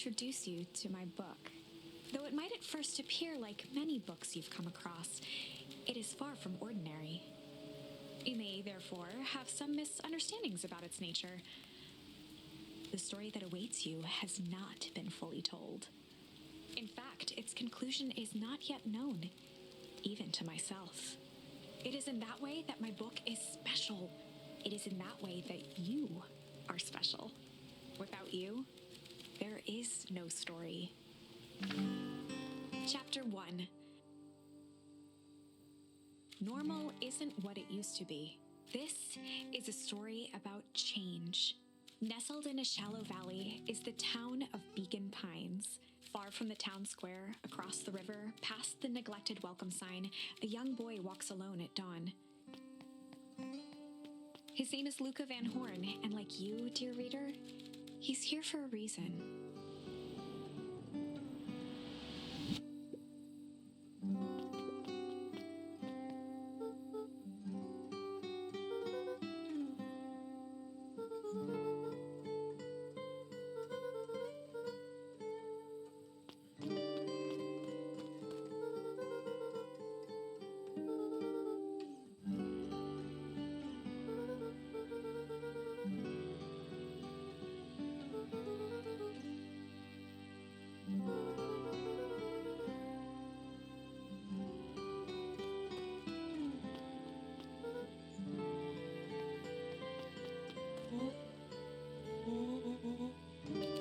introduce you to my book. Though it might at first appear like many books you've come across, it is far from ordinary. You may, therefore, have some misunderstandings about its nature. The story that awaits you has not been fully told. In fact, its conclusion is not yet known, even to myself. It is in that way that my book is special. It is in that way that you are special. Without you, there is no story. Chapter 1. Normal isn't what it used to be. This is a story about change. Nestled in a shallow valley is the town of Beacon Pines. Far from the town square, across the river, past the neglected welcome sign, a young boy walks alone at dawn. His name is Luca Van Horn, and like you, dear reader, he's here for a reason.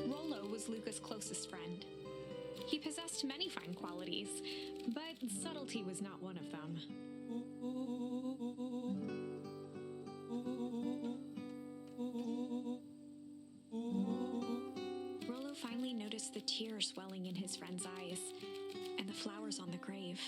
Rollo was Luca's closest friend. He possessed many fine qualities, but subtlety was not one of them. Rollo finally noticed the tears welling in his friend's eyes and the flowers on the grave.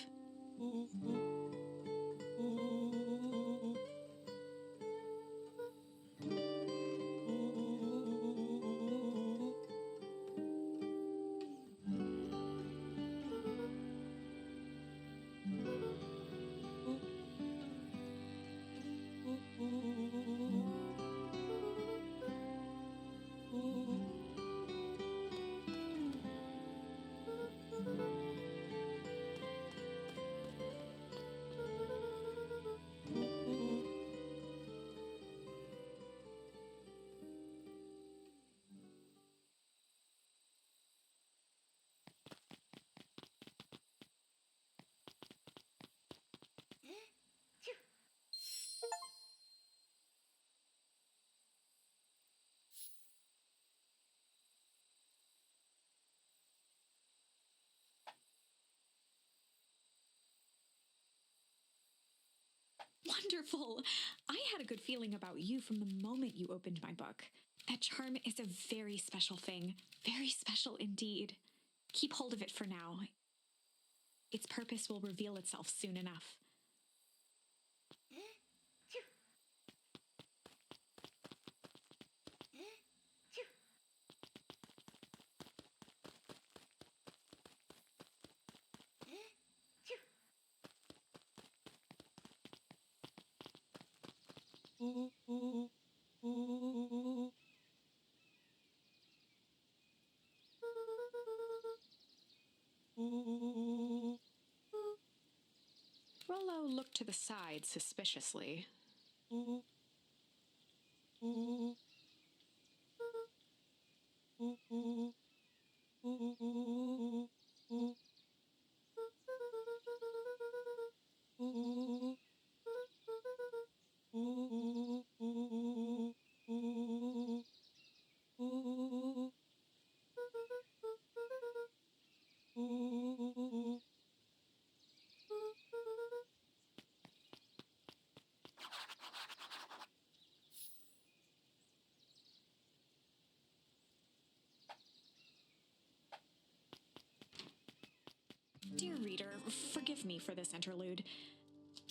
Wonderful! I had a good feeling about you from the moment you opened my book. That charm is a very special thing. Very special indeed. Keep hold of it for now. Its purpose will reveal itself soon enough. Rollo looked to the side suspiciously. Dear reader, forgive me for this interlude.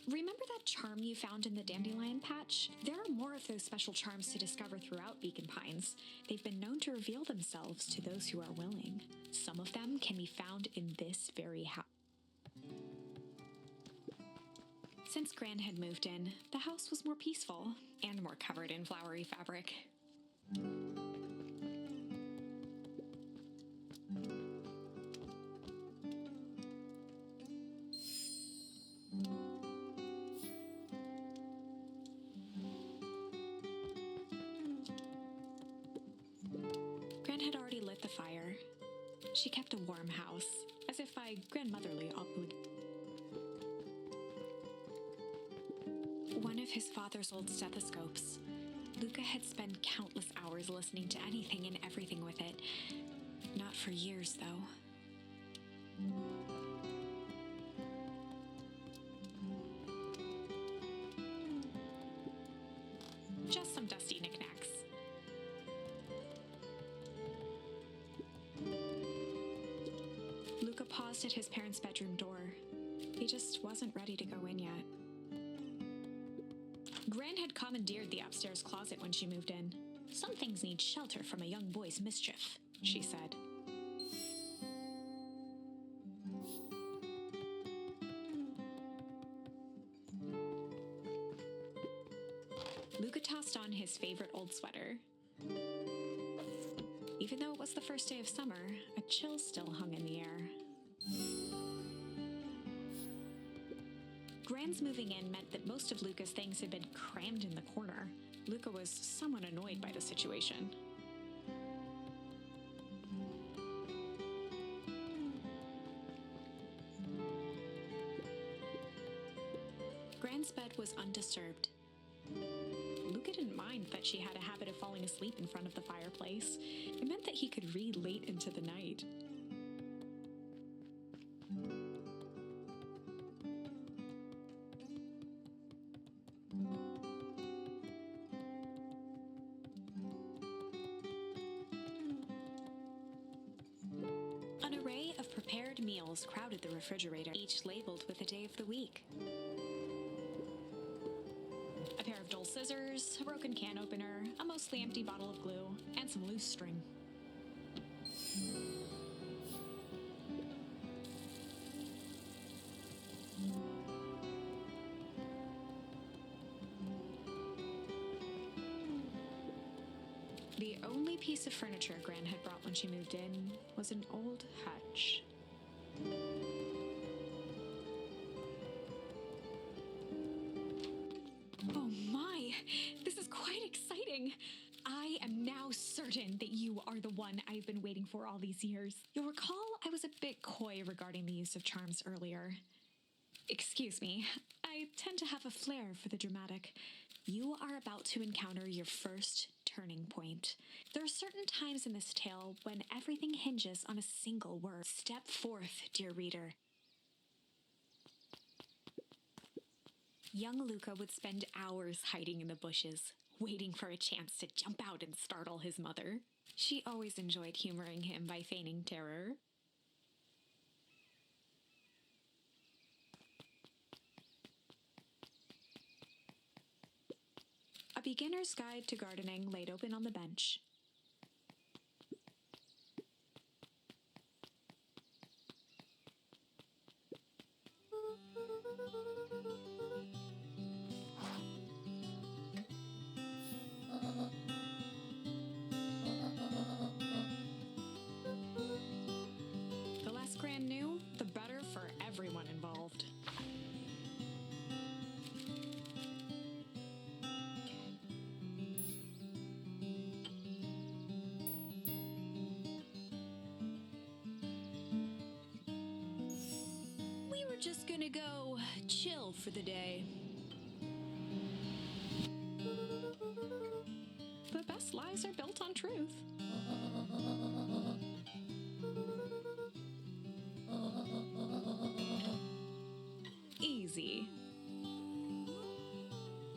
Remember that charm you found in the dandelion patch? There are more of those special charms to discover throughout Beacon Pines. They've been known to reveal themselves to those who are willing. Some of them can be found in this very house. Since Gran had moved in, the house was more peaceful and more covered in flowery fabric. the fire. She kept a warm house, as if by grandmotherly obligation. One of his father's old stethoscopes. Luca had spent countless hours listening to anything and everything with it. Not for years, though. Just some dusty knickknacks. Luca paused at his parents' bedroom door. He just wasn't ready to go in yet. Gran had commandeered the upstairs closet when she moved in. Some things need shelter from a young boy's mischief, she said. Luca tossed on his favorite old sweater. Even though it was the first day of summer, a chill still hung in the air. Gran's moving in meant that most of Luca's things had been crammed in the corner. Luca was somewhat annoyed by the situation. Gran's bed was undisturbed. Luca didn't mind that she had a habit of falling asleep in front of the fireplace. It meant that he could read late into the night. An array of prepared meals crowded the refrigerator, each labeled with a day of the week. A pair of dull scissors, a broken can opener, a mostly empty bottle of glue, and some loose string. The only piece of furniture Gran had brought when she moved in was an old hutch. Oh my! This is quite exciting! I am now certain that you are the one I've been waiting for all these years. You'll recall I was a bit coy regarding the use of charms earlier. Excuse me, I tend to have a flair for the dramatic. You are about to encounter your first turning point. There are certain times in this tale when everything hinges on a single word. Step forth, dear reader. Young Luca would spend hours hiding in the bushes, waiting for a chance to jump out and startle his mother. She always enjoyed humoring him by feigning terror. A beginner's guide to gardening laid open on the bench. The less Gran knew, the better for everyone involved. We were just gonna go chill for the day. The best lies are built on truth. Easy.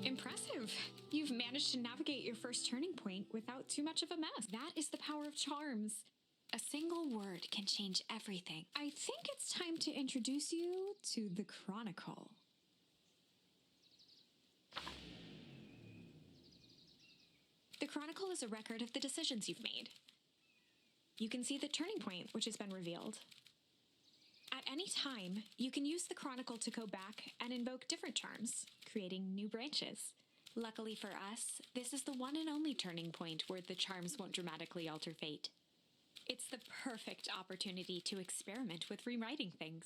Impressive. You've managed to navigate your first turning point without too much of a mess. That is the power of charms. A single word can change everything. I think it's time to introduce you to the Chronicle. The Chronicle is a record of the decisions you've made. You can see the turning point which has been revealed. At any time, you can use the Chronicle to go back and invoke different charms, creating new branches. Luckily for us, this is the one and only turning point where the charms won't dramatically alter fate. It's the perfect opportunity to experiment with rewriting things.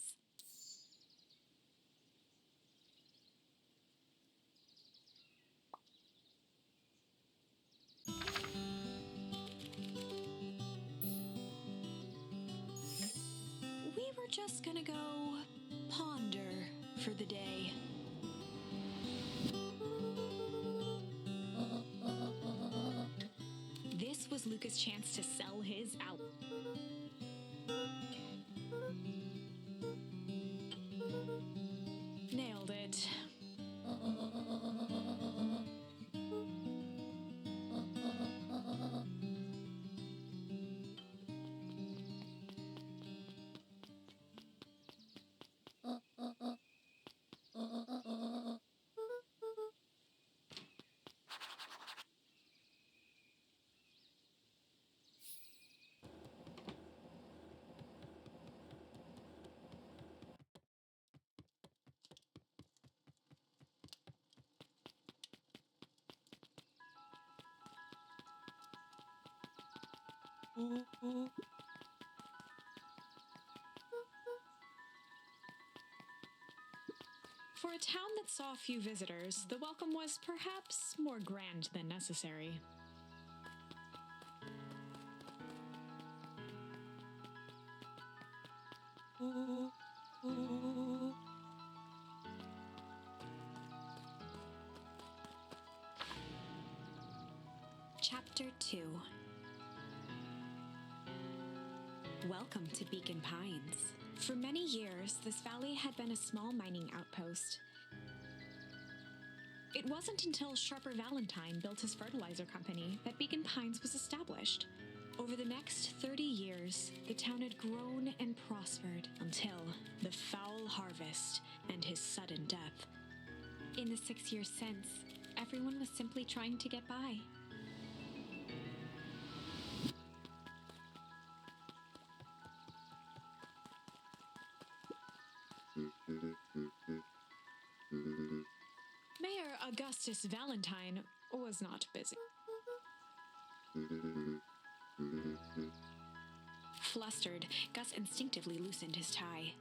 just gonna go ponder for the day. This was Luca's chance to sell his out. Nailed it. For a town that saw few visitors, the welcome was perhaps more grand than necessary. Chapter 2. Welcome to Beacon Pines. For many years, this valley had been a small mining outpost. It wasn't until Sharper Valentine built his fertilizer company that Beacon Pines was established. Over the next 30 years, the town had grown and prospered until the foul harvest and his sudden death. In the 6 years since, everyone was simply trying to get by. Mayor Augustus Valentine was not busy. Flustered, Gus instinctively loosened his tie.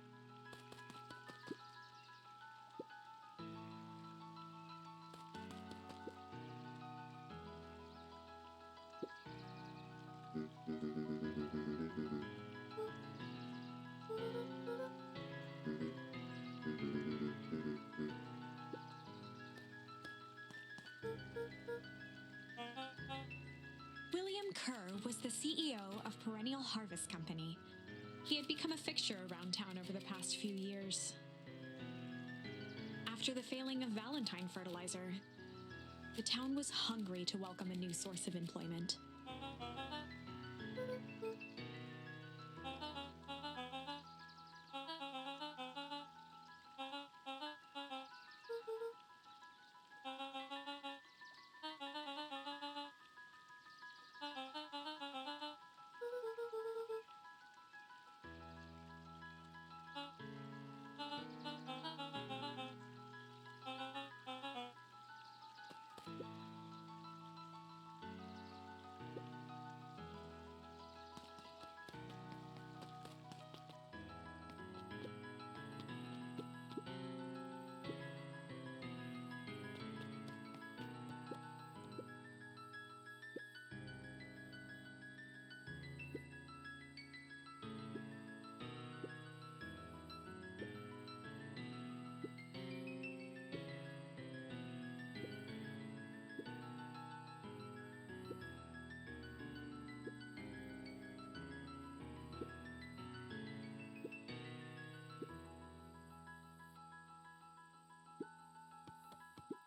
William Kerr was the CEO of Perennial Harvest Company. He had become a fixture around town over the past few years. After the failing of Valentine Fertilizer, the town was hungry to welcome a new source of employment.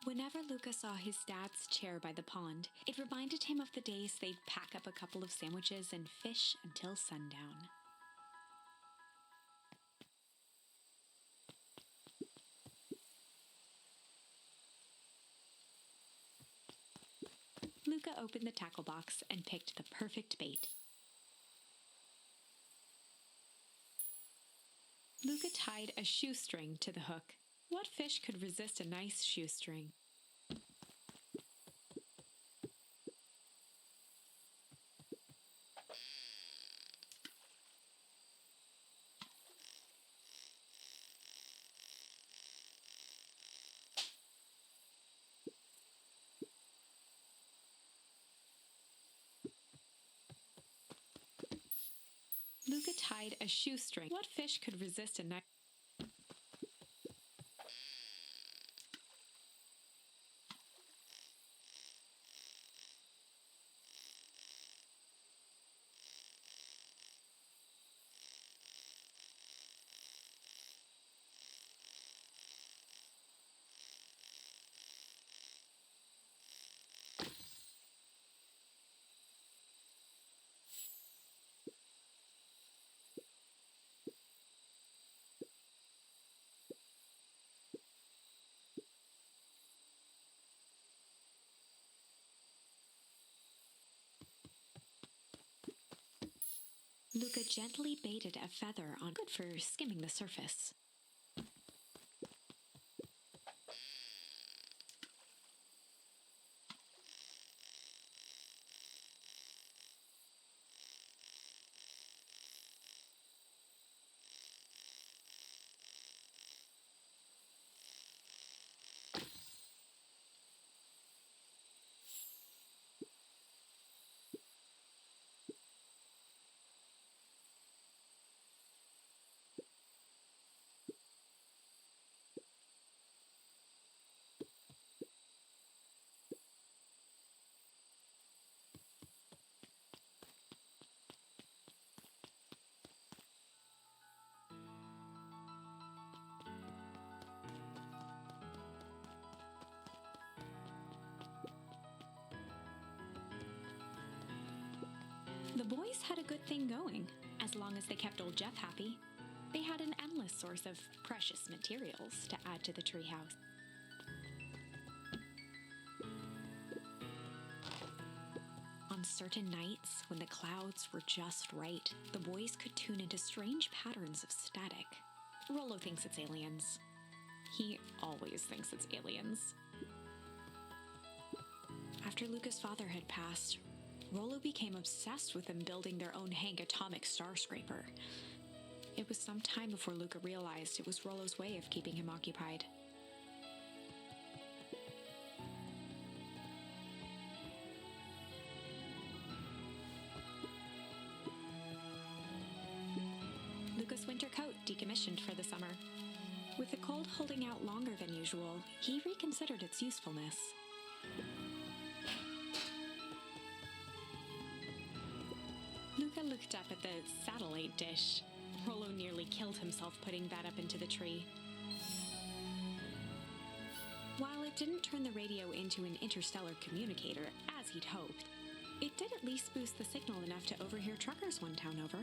Whenever Luca saw his dad's chair by the pond, it reminded him of the days they'd pack up a couple of sandwiches and fish until sundown. Luca opened the tackle box and picked the perfect bait. Luca tied a shoestring to the hook. What fish could resist a nice shoestring? Luca tied a shoestring. What fish could resist a knife? Luca gently baited a feather on, good for skimming the surface. The boys had a good thing going, as long as they kept old Jeff happy. They had an endless source of precious materials to add to the treehouse. On certain nights, when the clouds were just right, the boys could tune into strange patterns of static. Rollo thinks it's aliens. He always thinks it's aliens. After Luca's father had passed, Rollo became obsessed with them building their own Hank atomic star scraper. It was some time before Luca realized it was Rollo's way of keeping him occupied. Luca's winter coat decommissioned for the summer. With the cold holding out longer than usual, he reconsidered its usefulness. Luca looked up at the satellite dish. Rollo nearly killed himself putting that up into the tree. While it didn't turn the radio into an interstellar communicator, as he'd hoped, it did at least boost the signal enough to overhear truckers one town over.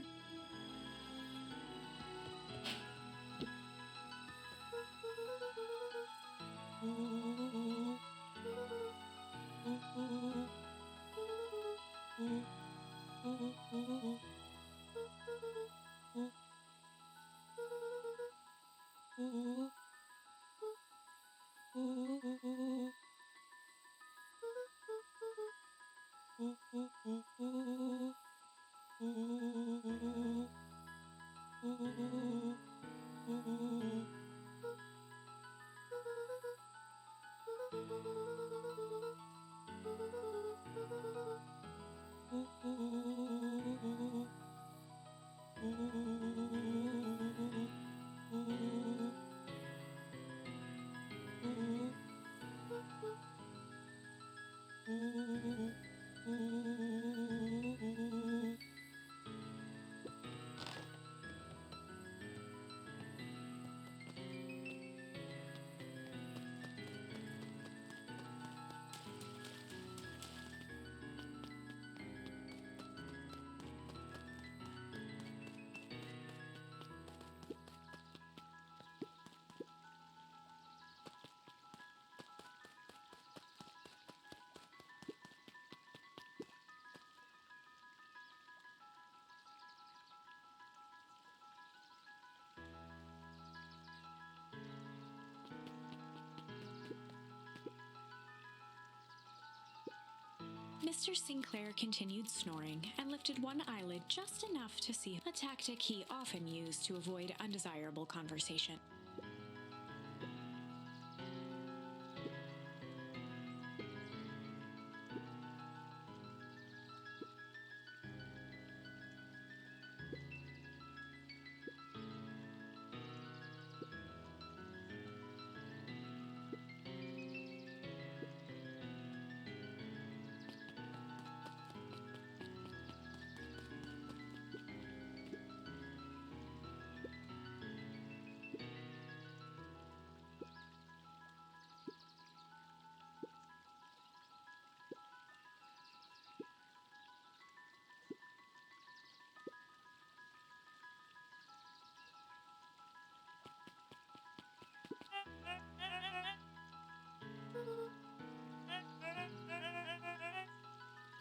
Mr. Sinclair continued snoring and lifted one eyelid just enough to see, a tactic he often used to avoid undesirable conversation.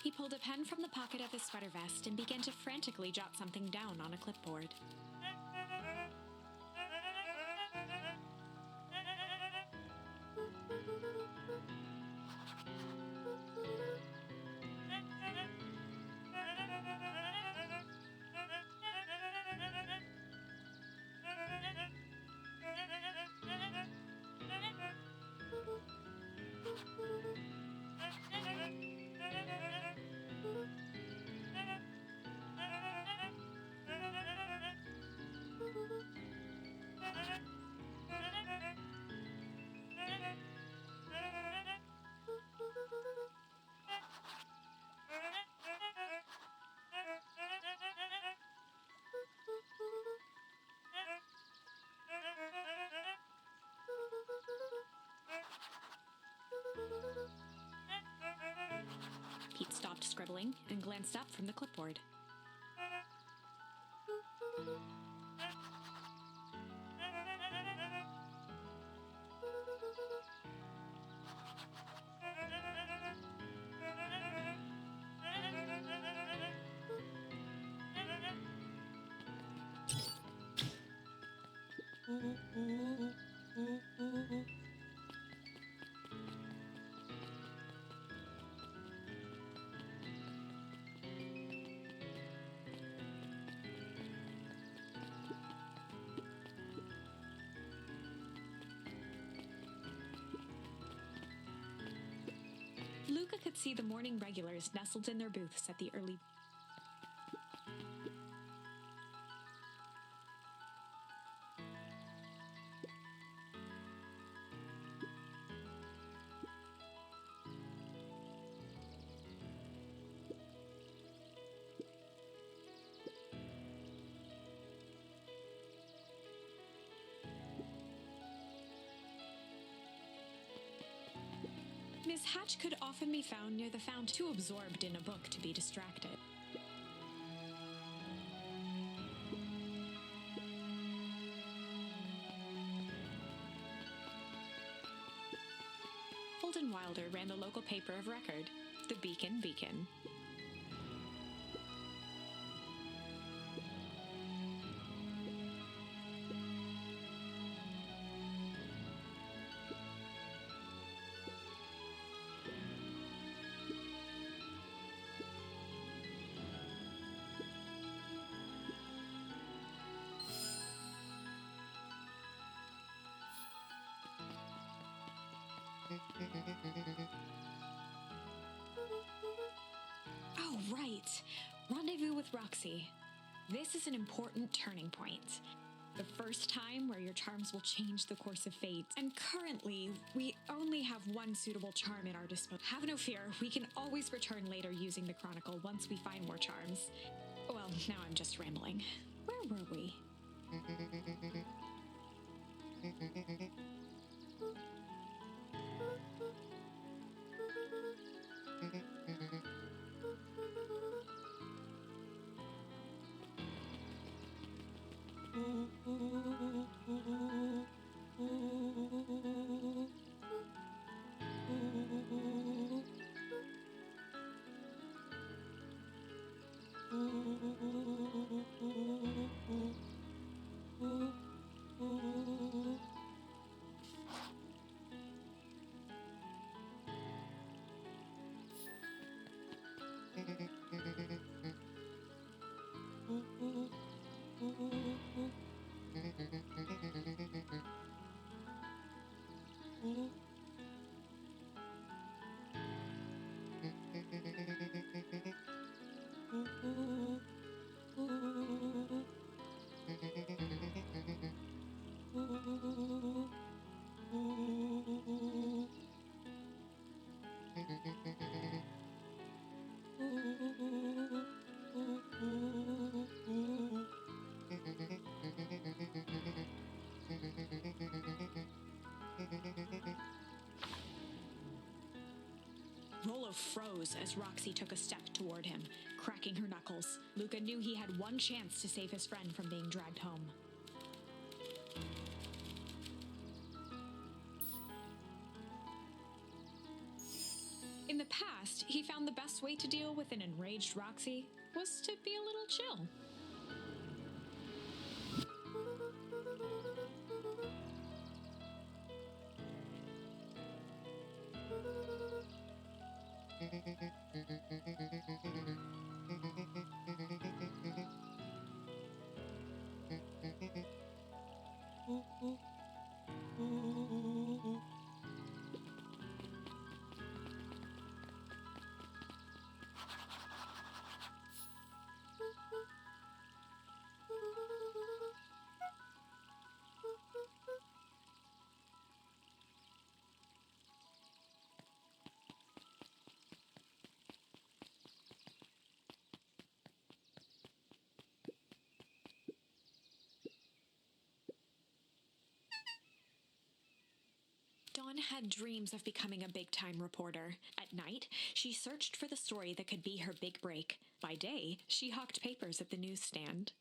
He pulled a pen from the pocket of his sweater vest and began to frantically jot something down on a clipboard. Pete stopped scribbling and glanced up from the clipboard. Luca could see the morning regulars nestled in their booths at the early... Miss Hatch could often be found near the fountain, too absorbed in a book to be distracted. Holden Wilder ran the local paper of record, the Beacon Beacon. Oh, right. Rendezvous with Roxy. This is an important turning point. The first time where your charms will change the course of fate. And currently, we only have one suitable charm at our disposal. Have no fear, we can always return later using the Chronicle once we find more charms. Well, now I'm just rambling. Where were we? Rollo froze as Roxy took a step toward him, cracking her knuckles. Luca knew he had one chance to save his friend from being dragged home. In the the past, he found the best way to deal with an enraged Roxy was to be a little chill. Dawn had dreams of becoming a big-time reporter. At night, she searched for the story that could be her big break. By day, she hawked papers at the newsstand.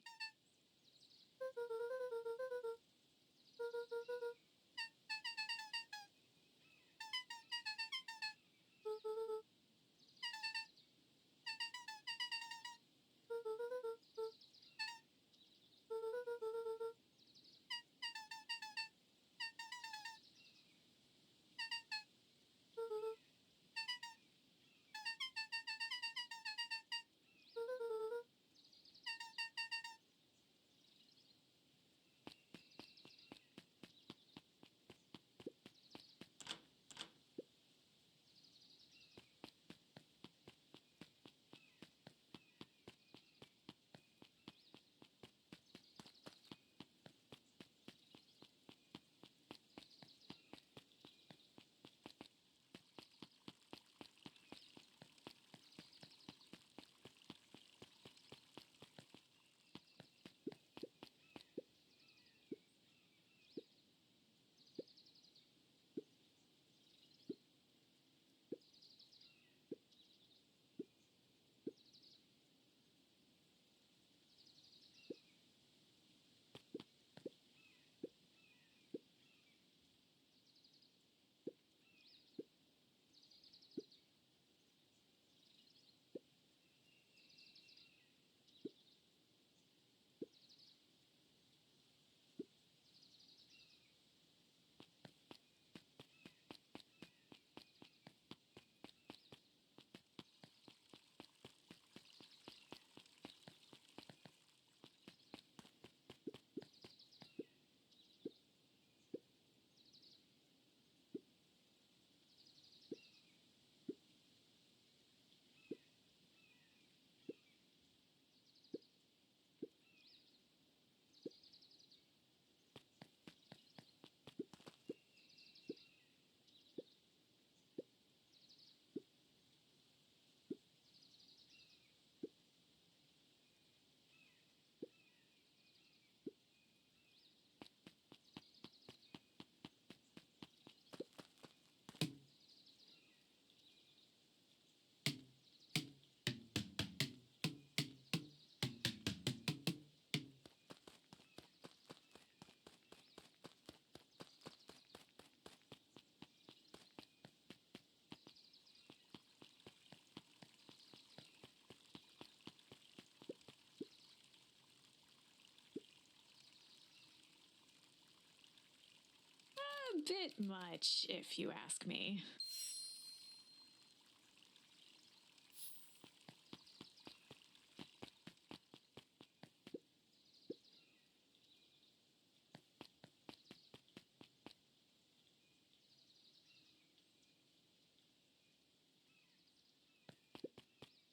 A bit much, if you ask me.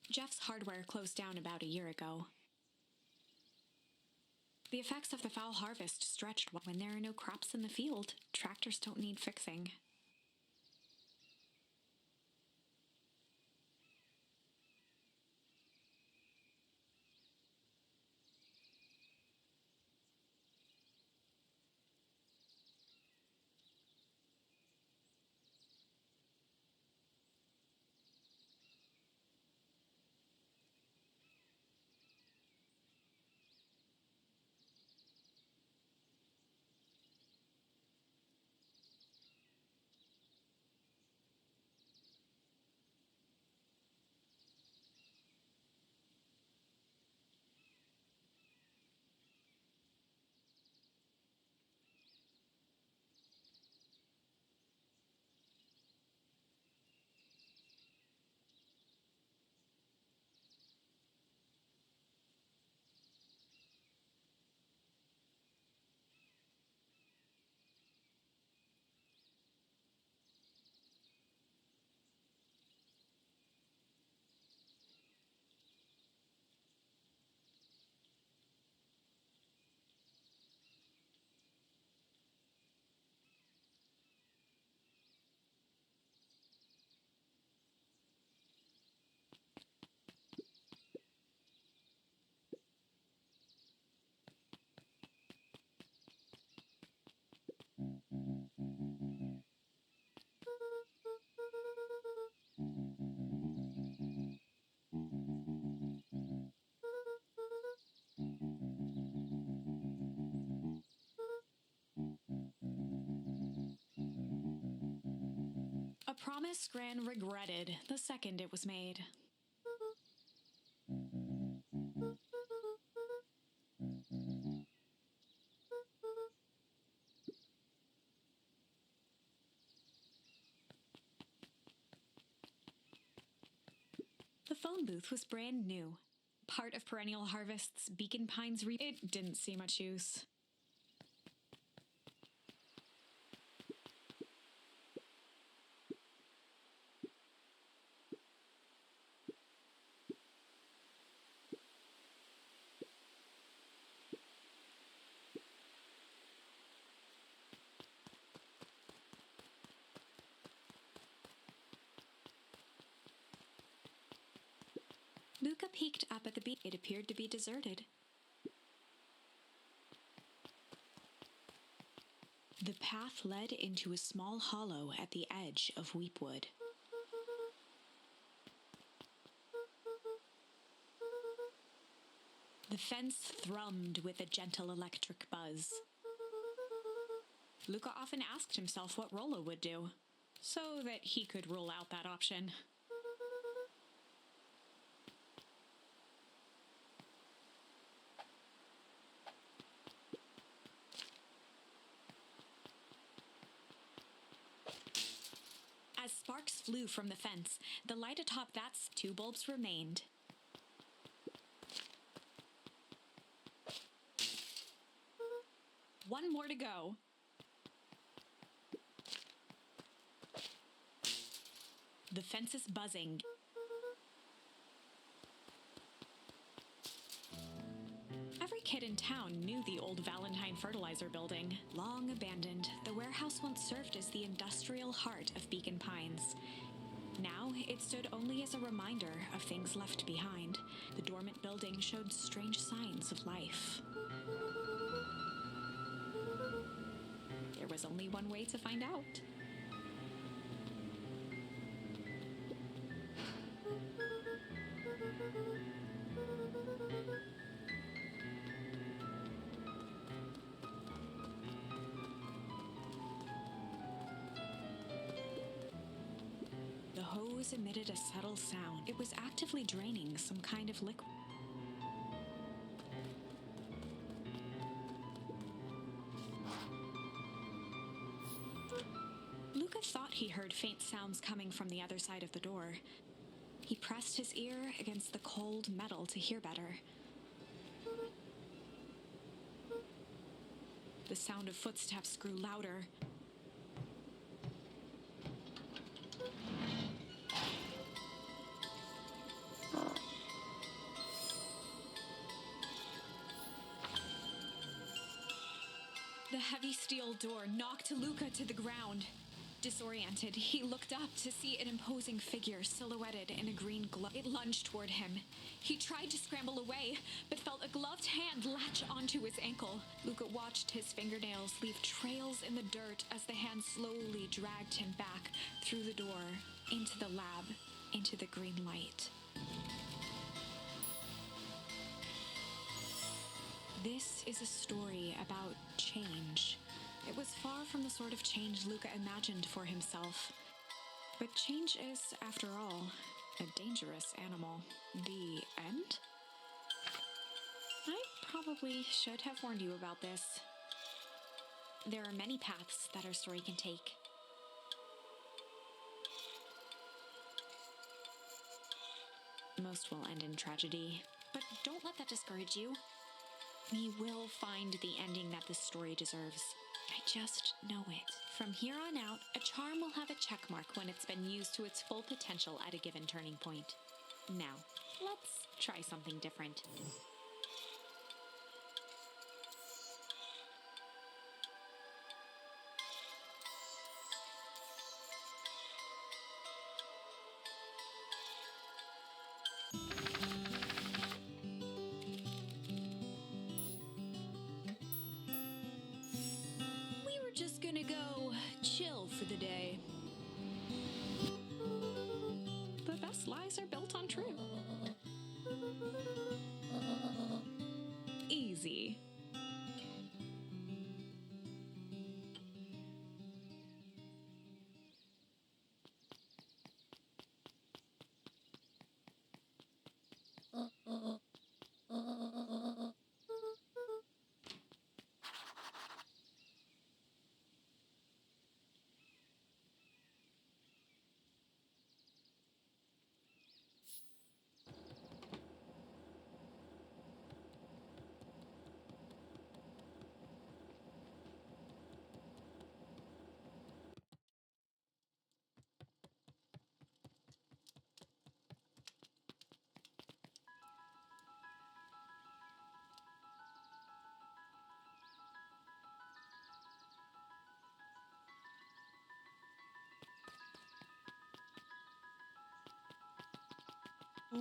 Jeff's hardware closed down about a year ago. The effects of the foul harvest stretched. When there are no crops in the field, tractors don't need fixing. A promise Gran regretted the second it was made. The phone booth was brand new. Part of Perennial Harvest's Beacon Pines It didn't see much use. Luca peeked up at the beach. It appeared to be deserted. The path led into a small hollow at the edge of Weepwood. The fence thrummed with a gentle electric buzz. Luca often asked himself what Rollo would do, so that he could rule out that option. As sparks flew from the fence, the light atop that's 2 bulbs remained. One more to go. The fence is buzzing. Every kid in town knew the old Valentine Fertilizer building. Long abandoned, the warehouse once served as the industrial heart of Beacon Pines. Now, it stood only as a reminder of things left behind. The dormant building showed strange signs of life. There was only one way to find out. The hose emitted a subtle sound. It was actively draining some kind of liquid. Luca thought he heard faint sounds coming from the other side of the door. He pressed his ear against the cold metal to hear better. The sound of footsteps grew louder. The heavy steel door knocked Luca to the ground. Disoriented, he looked up to see an imposing figure silhouetted in a green glove. It lunged toward him. He tried to scramble away, but felt a gloved hand latch onto his ankle. Luca watched his fingernails leave trails in the dirt as the hand slowly dragged him back through the door, into the lab, into the green light. This is a story about change. It was far from the sort of change Luca imagined for himself. But change is, after all, a dangerous animal. The end? I probably should have warned you about this. There are many paths that our story can take. Most will end in tragedy, but don't let that discourage you. We will find the ending that this story deserves. I just know it. From here on out, a charm will have a checkmark when it's been used to its full potential at a given turning point. Now, let's try something different. We were just gonna go chill for the day. The best lies are built on truth. The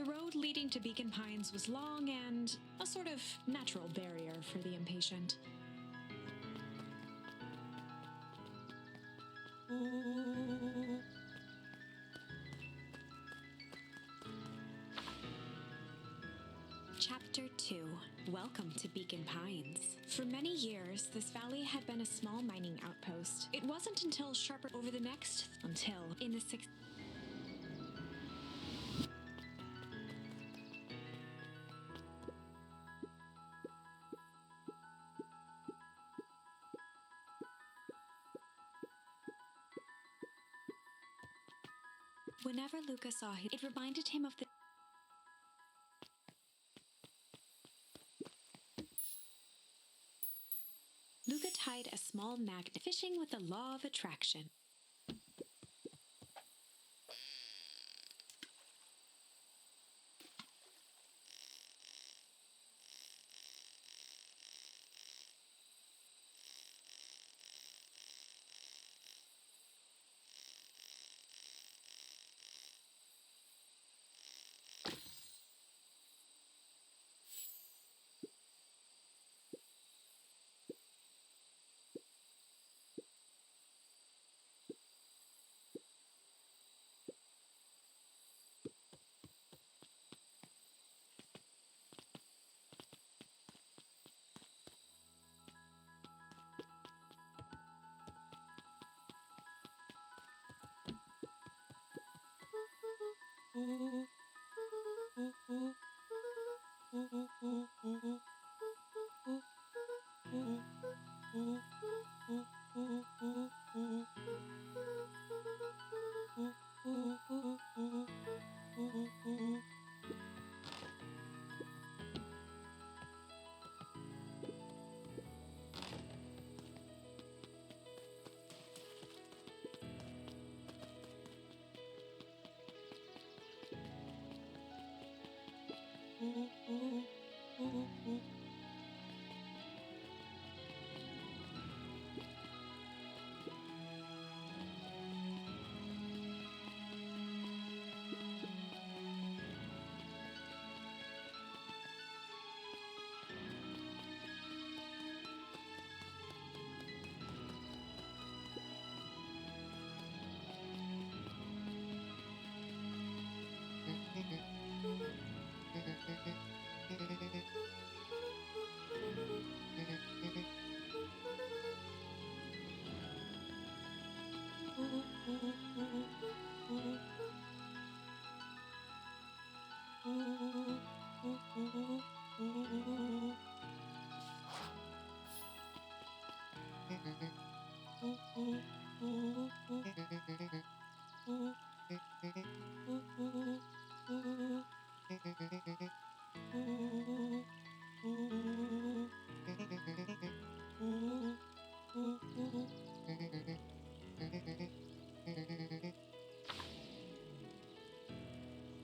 road leading to Beacon Pines was long and a sort of natural barrier for the impatient. Chapter 2. Welcome to Beacon Pines. For many years, this valley had been a small mining outpost. It wasn't until sharper over the next, until in the sixth. Whenever Luca saw him, it reminded him of the Luca tied a small magnet fishing with the law of attraction.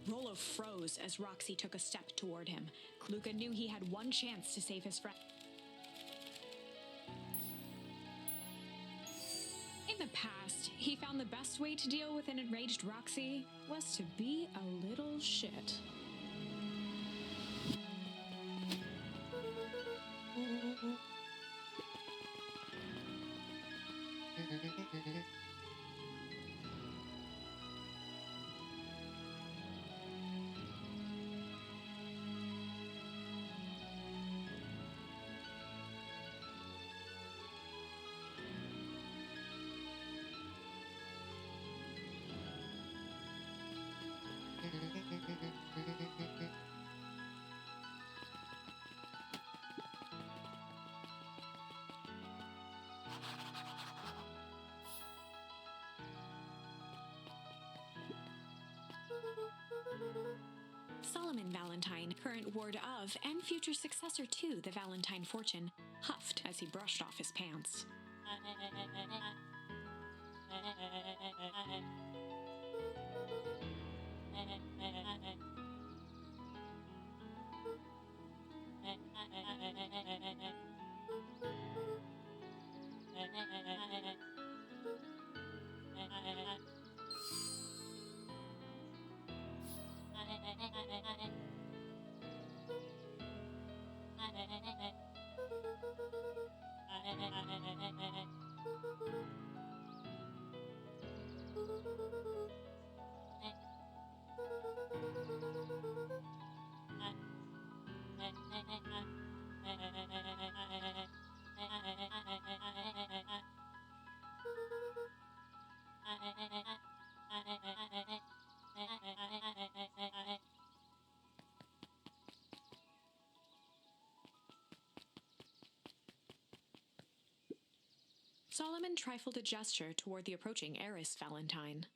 Rollo froze as Roxy took a step toward him. Luca knew he had one chance to save his friend. In the past, he found the best way to deal with an enraged Roxy was to be a little shit. Solomon Valentine, current ward of and future successor to the Valentine fortune, huffed as he brushed off his pants. Solomon trifled a gesture toward the approaching heiress Valentine.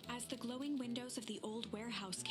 As the glowing windows of the old warehouse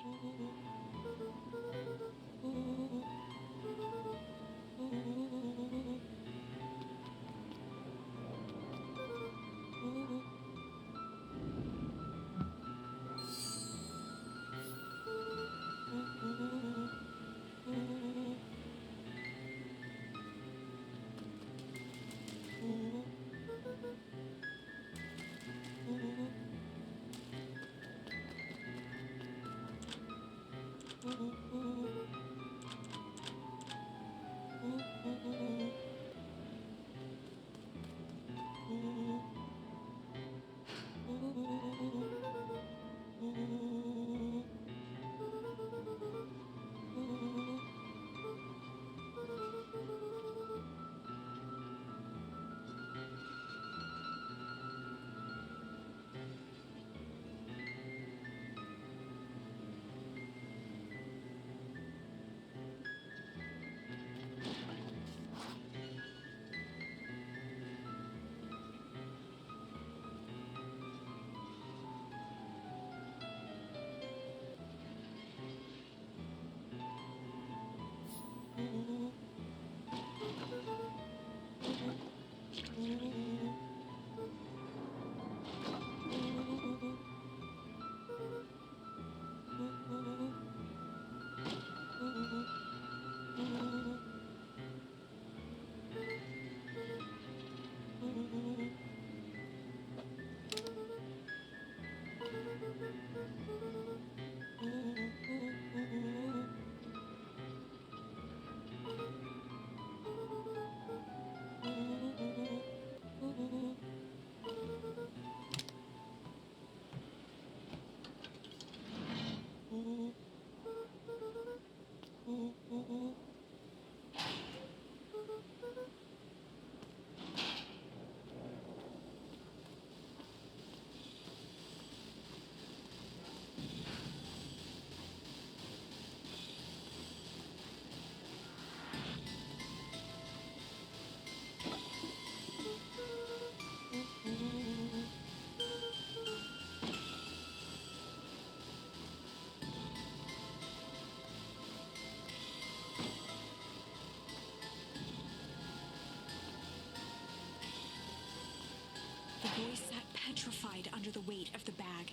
The boy sat petrified under the weight of the bag.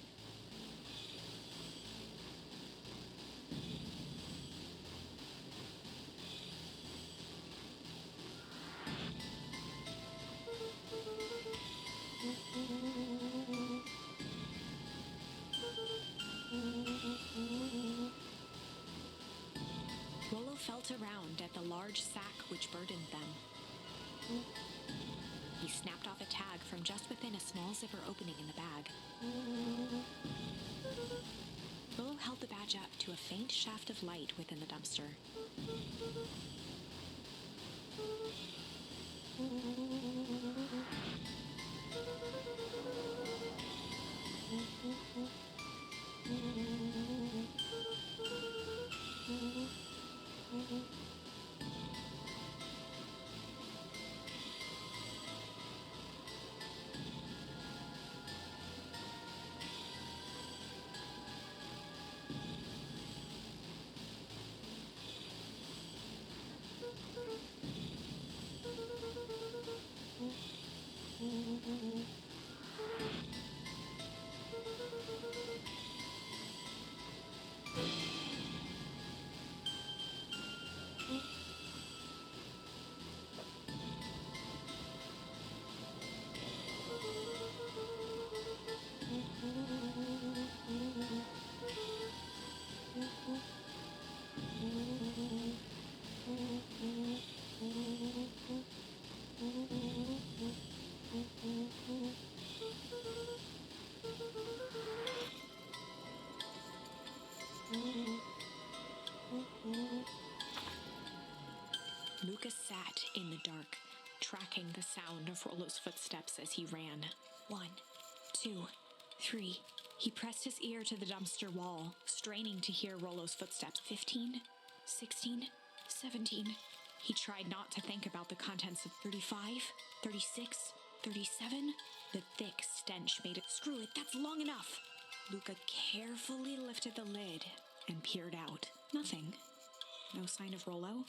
Rollo felt around at the large sack which burdened them. He snapped off a tag from just within a small zipper opening in the bag. Rollo held the badge up to a faint shaft of light within the dumpster. Lucas sat in the dark, tracking the sound of Rollo's footsteps as he ran. 1, 2, 3. He pressed his ear to the dumpster wall, straining to hear Rollo's footsteps. 15, 16, 17. He tried not to think about the contents of 35, 36, 37. The thick stench made it. Screw it, that's long enough. Luca carefully lifted the lid and peered out. Nothing. No sign of Rollo.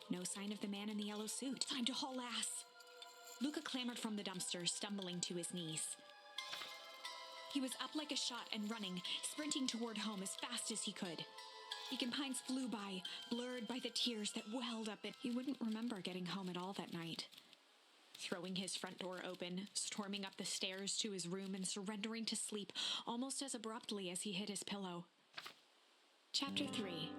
No sign of the man in the yellow suit. Time to haul ass. Luca clambered from the dumpster, stumbling to his knees. He was up like a shot and running, sprinting toward home as fast as he could. Beacon Pines flew by, blurred by the tears that welled up. He wouldn't remember getting home at all that night. Throwing his front door open, storming up the stairs to his room and surrendering to sleep almost as abruptly as he hit his pillow. Chapter 3.